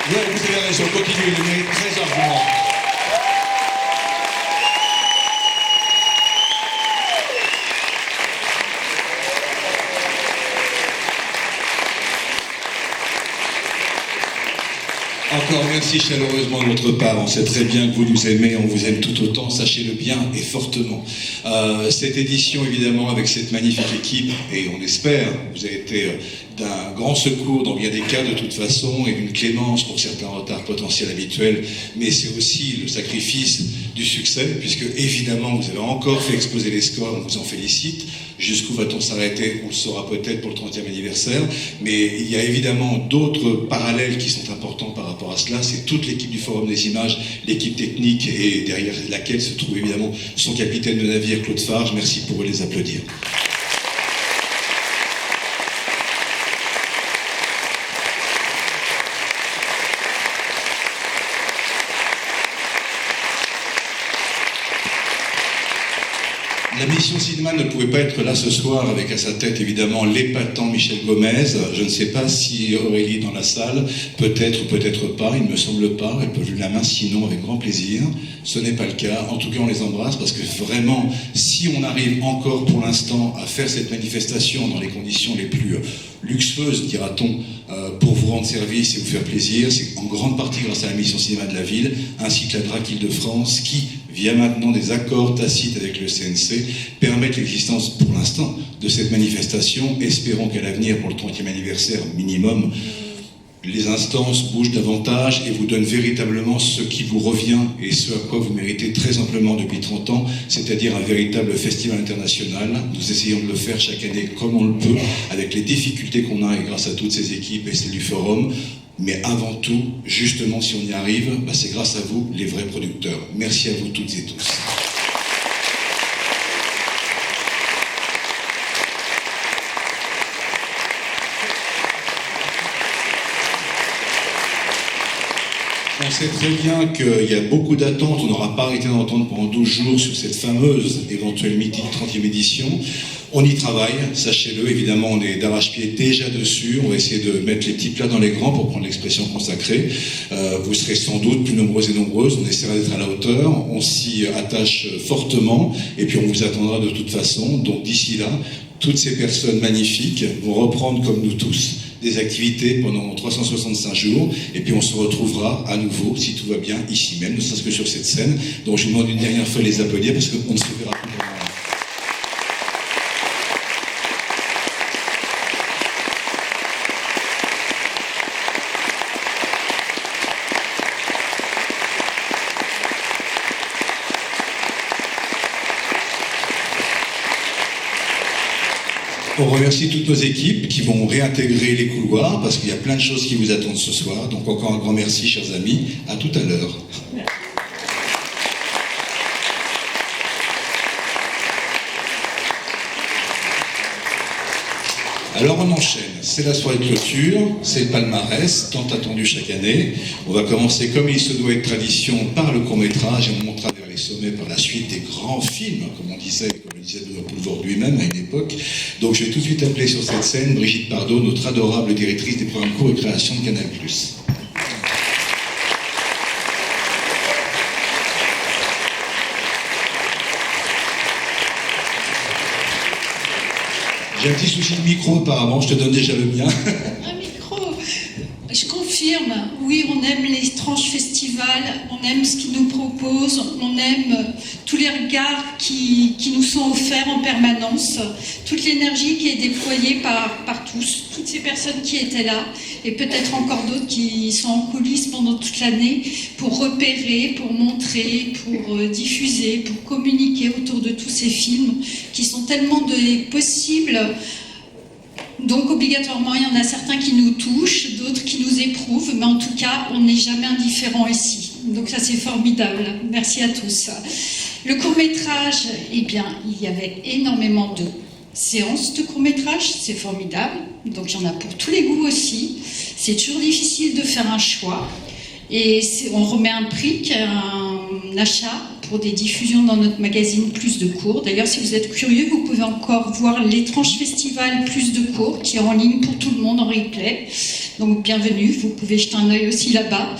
Vous avez raison, continuez, il mérite 13 arguments. Encore merci chaleureusement de votre part. On sait très bien que vous nous aimez, on vous aime tout autant, sachez-le bien et fortement. Cette édition, évidemment, avec cette magnifique équipe, et on espère, vous avez été d'un grand secours dans bien des cas de toute façon, et d'une clémence pour certains retards potentiels habituels, mais c'est aussi le sacrifice du succès, puisque évidemment vous avez encore fait exploser les scores, on vous en félicite. Jusqu'où va-t-on s'arrêter? On le saura peut-être pour le 30e anniversaire, mais il y a évidemment d'autres parallèles qui sont importants par rapport à cela. C'est toute l'équipe du Forum des Images, l'équipe technique, et derrière laquelle se trouve évidemment son capitaine de navire, Claude Farge. Merci pour eux, les applaudir. La mission cinéma ne pouvait pas être là ce soir avec à sa tête évidemment l'épatant Michel Gomez. Je ne sais pas si Aurélie est dans la salle, peut-être ou peut-être pas, il ne me semble pas, elle peut lever la main, sinon avec grand plaisir. Ce n'est pas le cas, en tout cas on les embrasse parce que vraiment, si on arrive encore pour l'instant à faire cette manifestation dans les conditions les plus luxueuses, dira-t-on, pour vous rendre service et vous faire plaisir, c'est en grande partie grâce à la mission cinéma de la ville, ainsi que la DRAC Île-de-France, qui, via maintenant des accords tacites avec le CNC, permettent l'existence pour l'instant de cette manifestation. Espérons qu'à l'avenir, pour le 30e anniversaire minimum, les instances bougent davantage et vous donnent véritablement ce qui vous revient et ce à quoi vous méritez très amplement depuis 30 ans, c'est-à-dire un véritable festival international. Nous essayons de le faire chaque année comme on le peut, avec les difficultés qu'on a et grâce à toutes ces équipes et celles du Forum. Mais avant tout, justement, si on y arrive, c'est grâce à vous, les vrais producteurs. Merci à vous toutes et tous. On sait très bien qu'il y a beaucoup d'attentes, on n'aura pas arrêté d'en entendre pendant 12 jours sur cette fameuse éventuelle mythique 30e édition. On y travaille, sachez-le, évidemment on est d'arrache-pied déjà dessus, on va essayer de mettre les petits plats dans les grands pour prendre l'expression consacrée. Vous serez sans doute plus nombreuses et nombreuses, on essaiera d'être à la hauteur, on s'y attache fortement et puis on vous attendra de toute façon. Donc d'ici là, toutes ces personnes magnifiques vont reprendre comme nous tous des activités pendant 365 jours, et puis on se retrouvera à nouveau, si tout va bien, ici même, ne serait-ce que sur cette scène. Donc je vous demande une dernière fois de les applaudir, parce qu'on ne se verra plus. On remercie toutes nos équipes qui vont réintégrer les couloirs parce qu'il y a plein de choses qui vous attendent ce soir. Donc encore un grand merci, chers amis. À tout à l'heure. Alors on enchaîne. C'est la soirée de clôture, c'est le palmarès, tant attendu chaque année. On va commencer comme il se doit être tradition par le court-métrage et on montera vers les sommets par la suite des grands films, comme on disait, comme le disait Benoît Poulvord lui-même à une époque. Donc je vais tout de suite appeler sur cette scène Brigitte Bardot, notre adorable directrice des programmes courts et création de Canal+. J'ai un petit souci de micro apparemment, je te donne déjà le mien. Un micro. Je confirme, oui, on aime les tranches festivals, on aime ce qu'ils nous proposent, on aime tous les regards qui nous sont offerts en permanence, toute l'énergie qui est déployée par tous, toutes ces personnes qui étaient là, et peut-être encore d'autres qui sont en coulisses pendant toute l'année pour repérer, pour montrer, pour diffuser, pour communiquer autour de tous ces films qui sont tellement possibles. Donc obligatoirement, il y en a certains qui nous touchent, d'autres qui nous éprouvent, mais en tout cas, on n'est jamais indifférent ici. Donc ça, c'est formidable. Merci à tous. Le court-métrage, eh bien, il y avait énormément de séances de court-métrage, c'est formidable. Donc il y en a pour tous les goûts aussi. C'est toujours difficile de faire un choix. Et on remet un prix, un achat pour des diffusions dans notre magazine Plus de cours. D'ailleurs, si vous êtes curieux, vous pouvez encore voir l'étrange festival Plus de cours qui est en ligne pour tout le monde en replay. Donc bienvenue, vous pouvez jeter un œil aussi là-bas.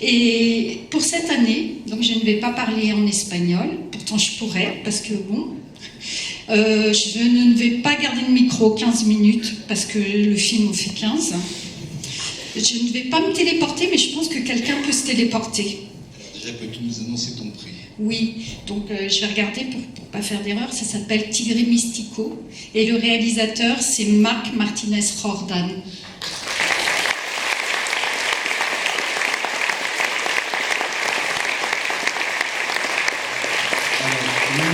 Et pour cette année, donc je ne vais pas parler en espagnol, pourtant je pourrais, parce que bon, je ne vais pas garder le micro 15 minutes, parce que le film en fait 15. Je ne vais pas me téléporter, mais je pense que quelqu'un peut se téléporter. Alors déjà, peux-tu nous annoncer ton prix? Oui, donc je vais regarder pour ne pas faire d'erreur, ça s'appelle Tigre Mystico, et le réalisateur c'est Marc Martinez Jordan.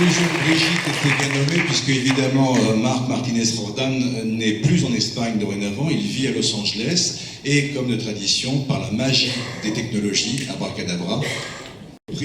L'illusion de Brigitte était bien nommée, puisque évidemment Marc Martinez Jordan n'est plus en Espagne dorénavant, il vit à Los Angeles, et comme de tradition, par la magie des technologies, abracadabra.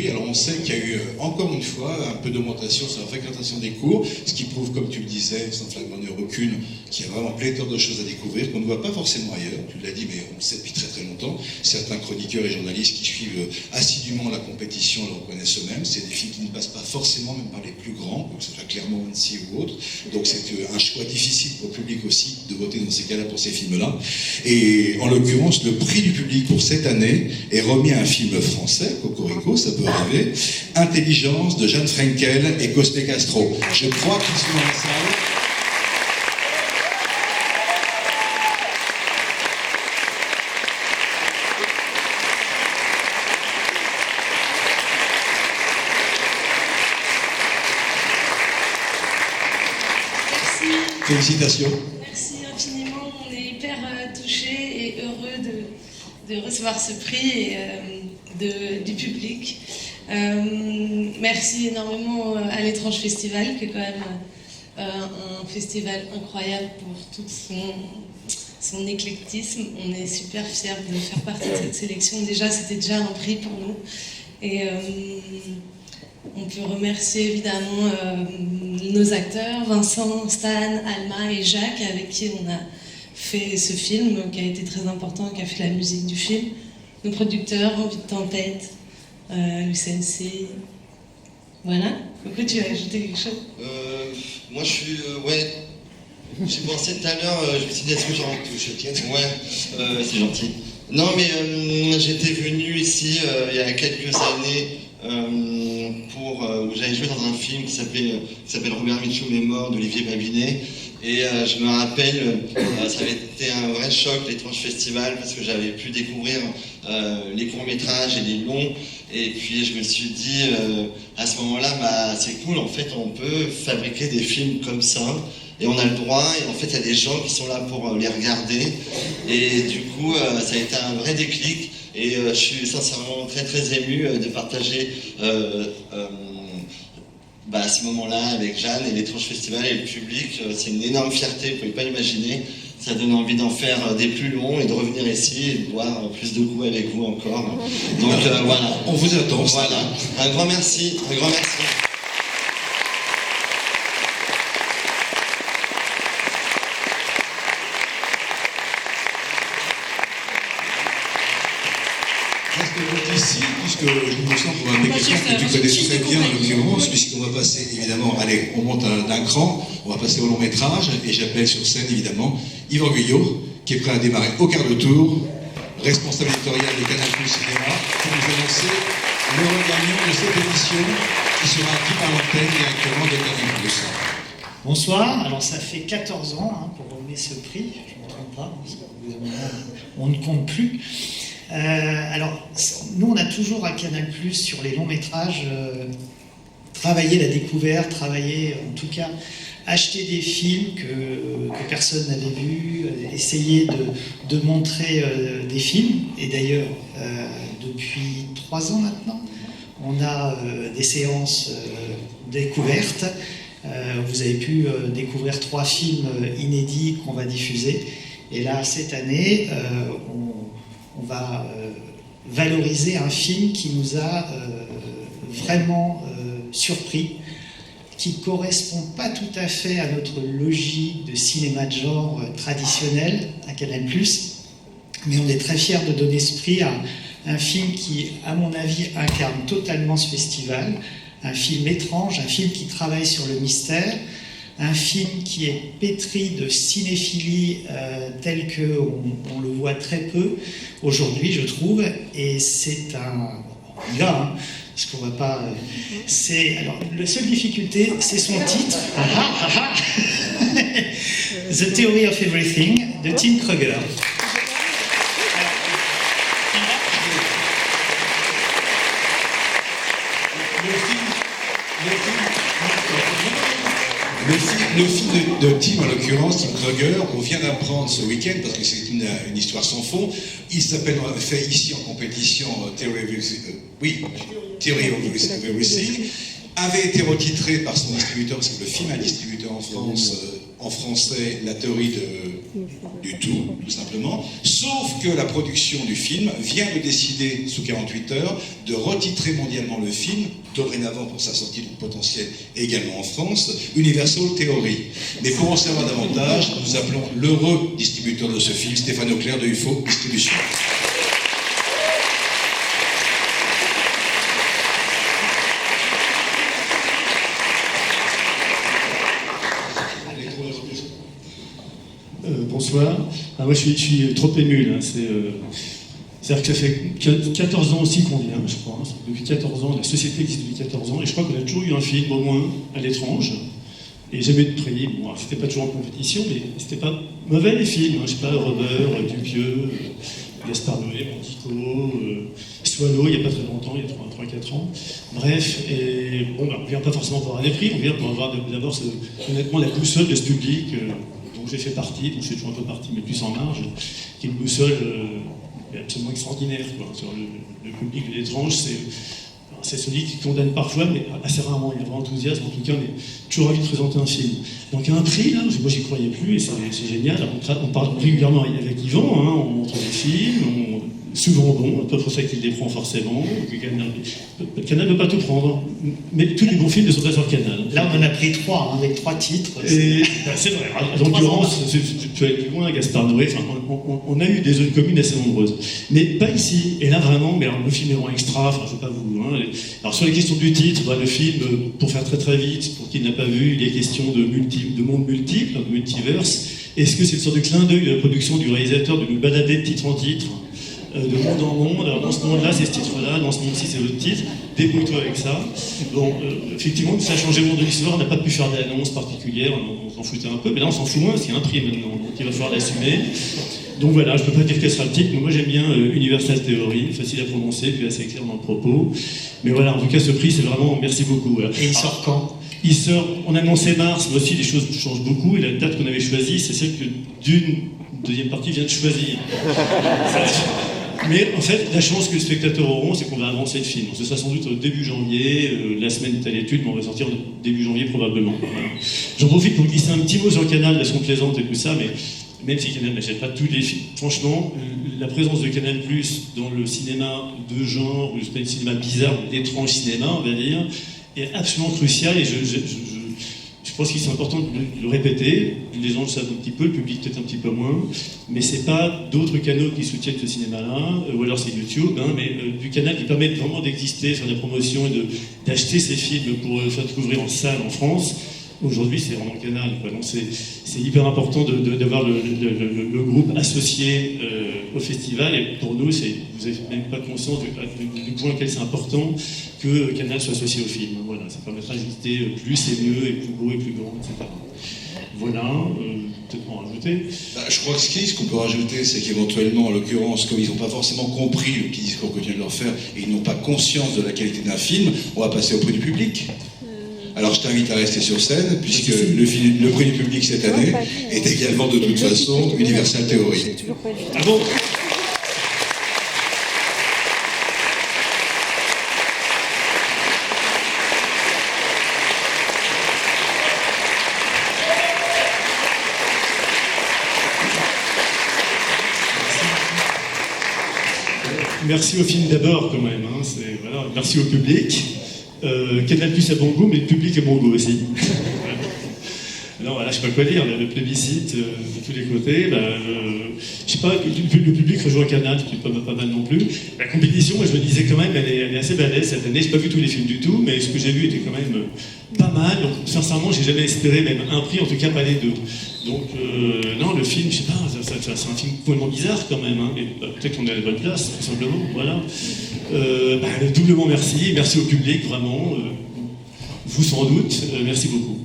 Alors on sait qu'il y a eu encore une fois un peu d'augmentation sur la fréquentation des cours, ce qui prouve, comme tu le disais, sans flagranner aucune, qu'il y a vraiment pléthore de choses à découvrir qu'on ne voit pas forcément ailleurs. Tu l'as dit, mais on le sait depuis très très longtemps. Certains chroniqueurs et journalistes qui suivent assidûment la compétition le reconnaissent eux-mêmes. C'est des films qui ne passent pas forcément même par les plus grands, que ce soit Clermont, Annecy ou autre. Donc c'est un choix difficile pour le public aussi de voter dans ces cas-là pour ces films-là. Et en l'occurrence, le prix du public pour cette année est remis à un film français, Cocorico, ça peut arriver, Intelligence de Jeanne Frenkel et Costé Castro. Je crois qu'ils sont dans la salle. Merci. Félicitations. Merci infiniment. On est hyper touchés et heureux de recevoir ce prix et du public. Merci énormément à l'Étrange Festival, qui est quand même un festival incroyable pour tout son éclectisme. On est super fiers de faire partie de cette sélection. Déjà, c'était déjà un prix pour nous. Et on peut remercier évidemment nos acteurs, Vincent, Stan, Alma et Jacques, avec qui on a fait ce film, qui a été très important, qui a fait la musique du film. Nos producteurs, Envie de Tempête, l'UCNC. Voilà. Pourquoi tu as ajouté quelque chose? Moi, je suis. Ouais. J'ai pensé tout à l'heure, je me suis dit, est-ce que j'en touche? Ouais, c'est gentil. Non, mais j'étais venu ici il y a quelques années où j'avais joué dans un film qui s'appelle Robert Mitchum est mort d'Olivier Babinet. Et je me rappelle, ça avait été un vrai choc, l'Étrange Festival, parce que j'avais pu découvrir les courts-métrages et les longs. Et puis je me suis dit, à ce moment-là, c'est cool, en fait, on peut fabriquer des films comme ça. Et on a le droit, et en fait, il y a des gens qui sont là pour les regarder. Et du coup, ça a été un vrai déclic. Et je suis sincèrement très très ému de partager ce moment-là avec Jeanne et l'Étrange Festival et le public. C'est une énorme fierté, vous ne pouvez pas imaginer. Ça donne envie d'en faire des plus longs et de revenir ici et de boire plus de coups avec vous encore. Donc voilà. On vous attend. Voilà. Un grand merci. Un grand merci. Ici, puisque je me sens pour un quelqu'un que tu connais très bien en l'occurrence, puisqu'on va passer évidemment, allez, on monte d'un cran, on va passer au long métrage, et j'appelle sur scène évidemment Yvan Guyot, qui est prêt à démarrer au quart de tour, responsable éditorial de Canal+ Cinéma, pour nous annoncer le gagnant de cette émission, qui sera acquis par l'antenne directement de Canal+. Bonsoir, alors ça fait 14 ans pour remettre ce prix, je ne me trompe pas, on ne compte plus. Alors, nous, on a toujours à Canal+, sur les longs métrages, travaillé la découverte, travaillé, en tout cas, acheter des films que personne n'avait vus, essayer de montrer des films. Et d'ailleurs, depuis 3 ans maintenant, on a des séances découvertes. Vous avez pu découvrir 3 films inédits qu'on va diffuser. Et là, cette année, on va valoriser un film qui nous a vraiment surpris, qui ne correspond pas tout à fait à notre logique de cinéma de genre traditionnel à Canal+, mais on est très fiers de donner ce prix à un film qui, à mon avis, incarne totalement ce festival, un film étrange, un film qui travaille sur le mystère, un film qui est pétri de cinéphilie tel qu'on le voit très peu aujourd'hui, je trouve, et c'est un... On y va, hein, parce qu'on va pas... alors, la seule difficulté, c'est son titre. The Theory of Everything, de Tim Kruger. Le film de Tim, en l'occurrence, Tim Kruger, on vient d'apprendre ce week-end, parce que c'est une histoire sans fond. Il s'appelle, fait ici en compétition Theory of Everything, avait été retitré par son distributeur, parce que le film a un distributeur en France, en français, la théorie du tout simplement, sauf que la production du film vient de décider, sous 48 heures, de retitrer mondialement le film, dorénavant pour sa sortie potentielle également en France, Universal Theory. Mais pour en savoir davantage, nous appelons l'heureux distributeur de ce film, Stéphane Auclair de UFO Distribution. Bonsoir. Moi, je suis trop ému, là. C'est-à-dire que ça fait 14 ans aussi qu'on vient, je crois. Depuis 14 ans, la société existe depuis 14 ans, et je crois qu'on a toujours eu un film, au moins, à l'étrange, et jamais de prix. Bon, c'était pas toujours en compétition, mais c'était pas mauvais, les films. Je sais pas, Robert, Dupieux, Gaspard Noé, Montico, Swallow, il n'y a pas très longtemps, il y a 3-4 ans. Bref, et bon, on vient pas forcément pour avoir des prix, on vient pour avoir d'abord, honnêtement, la boussole de ce public. Dont j'ai fait partie, dont je fais toujours un peu partie, mais plus en marge, qui est une boussole absolument extraordinaire. Sur le public de l'étrange, c'est celui qui condamne parfois, mais assez rarement. Il y a vraiment enthousiasme, en tout cas, on est toujours envie de présenter un film. Donc il y a un prix, là, moi j'y croyais plus, et c'est génial. On parle régulièrement avec Yvan, hein, on montre des films, souvent bon, pas pour ça qu'il les prend forcément, Canal ne peut pas tout prendre, mais tous les bons films ne sont pas sur Canal. Là, on en a pris 3, avec 3 titres. C'est vrai. En l'occurrence, tu peux aller plus loin, Gaspard Noé, on a eu des zones communes assez nombreuses. Mais pas ici. Et là, vraiment, mais alors, le film est vraiment extra, je ne veux pas vous... Hein, alors, sur les questions du titre, le film, pour faire très très vite, pour qui n'a pas vu, il est question de mondes multiples, de multiverse. Est-ce que c'est une sorte de clin d'œil de la production du réalisateur de nous balader de titre en titre, de monde en monde? Alors dans ce monde-là, c'est ce titre-là, dans ce monde-ci, c'est l'autre titre. Débrouille-toi avec ça. Bon, effectivement, ça a changé le monde de l'histoire, on n'a pas pu faire d'annonce particulière, on s'en foutait un peu, mais là on s'en fout moins, parce qu'il y a un prix maintenant, donc il va falloir l'assumer. Donc voilà, je ne peux pas dire quel sera le titre, mais moi j'aime bien Universal Theory, facile à prononcer, puis assez clair dans le propos. Mais voilà, en tout cas, ce prix, c'est vraiment, merci beaucoup. Voilà. Et il sort quand? Il sort, on a annoncé mars, mais aussi les choses changent beaucoup, et la date qu'on avait choisie, c'est celle que d'une deuxième partie vient de choisir. Mais en fait, la chance que les spectateurs auront, c'est qu'on va avancer le film. Ce sera sans doute au début janvier, la semaine est à l'étude, mais on va sortir début janvier probablement. Voilà. J'en profite pour glisser un petit mot sur le Canal, parce qu'on plaisante et tout ça, mais même si Canal n'achète pas tous les films, franchement, la présence de Canal+ dans le cinéma de genre, ou le cinéma bizarre, l'étrange cinéma, on va dire, est absolument cruciale, et je pense qu'il est important de le répéter. Les gens le savent un petit peu, le public peut-être un petit peu moins, mais c'est pas d'autres canaux qui soutiennent ce cinéma-là, ou alors c'est YouTube, hein, mais du Canal qui permet vraiment d'exister, faire de la promotion et d'acheter ces films pour faire découvrir en salle en France. Aujourd'hui, c'est vraiment le Canal, quoi. Donc c'est hyper important d'avoir le groupe associé au festival. Et pour nous, vous n'avez même pas conscience du point auquel c'est important que Canal soit associé au film. Voilà, ça permettra de visiter plus et mieux, et plus beau et plus grand, etc. Voilà, peut-être en rajouter. Je crois que ce qu'on peut rajouter, c'est qu'éventuellement, en l'occurrence, comme ils n'ont pas forcément compris le petit discours que tu viens de leur faire, et ils n'ont pas conscience de la qualité d'un film, on va passer au prix du public. Alors je t'invite à rester sur scène, puisque le prix du public cette année est également de toute façon Universal Theory. Ah bon ? Merci au film d'abord quand même, hein. Voilà. Merci au public. Canal+ a bon goût, mais le public a bon goût aussi. Non, voilà, je sais pas quoi dire, le plébiscite de tous les côtés. Je sais pas, le public rejoint Canal, qui est pas mal non plus. La compétition, moi je me disais quand même, elle est assez balèze cette année. J'ai pas vu tous les films du tout, mais ce que j'ai vu était quand même pas mal. Donc faire sincèrement, j'ai jamais espéré même un prix, en tout cas pas les deux. Donc, non, le film, je sais pas, c'est un film complètement bizarre quand même, hein, mais peut-être qu'on est à la bonne place, tout simplement, voilà. Doublement merci, merci au public, vraiment, vous sans doute, merci beaucoup.